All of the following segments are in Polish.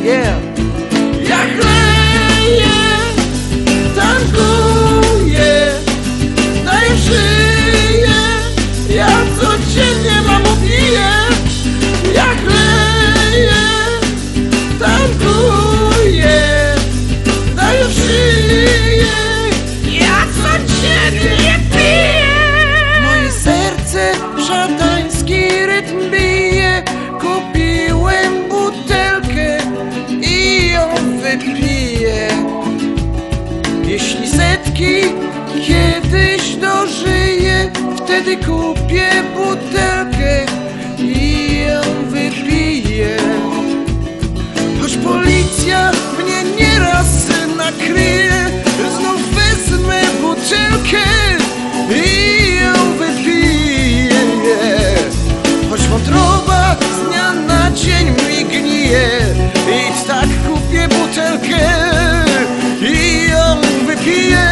Yeah. Ja kleję, tankuję, daję szyję, ja codziennie mamo piję. Ja kleję, tankuję, daję szyję, ja codziennie piję. Moje serce szatański rytm bije. Kupiłem butelkę i ją wypiję. Jeśli setki kiedyś dożyję, wtedy kupię butelkę i ją wypiję. Choć policja mnie nieraz nakryje, znów wezmę butelkę i ją wypiję. Choć wątroba z dnia na dzień mi gnije, i tak kupię butelkę i ją wypiję.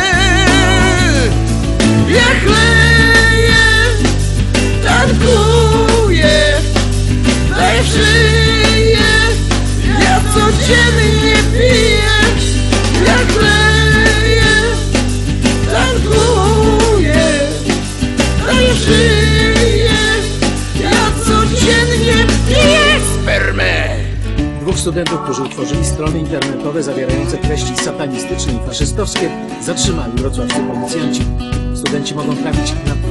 Ja kleję, tankuję, daję szyję, ja codziennie piję. Ja kleję, tankuję, daję szyję, ja codziennie piję spermę. Dwóch studentów, którzy utworzyli strony internetowe zawierające treści satanistyczne i faszystowskie, zatrzymali wrocławscy policjanci. Studenci mogą trafić na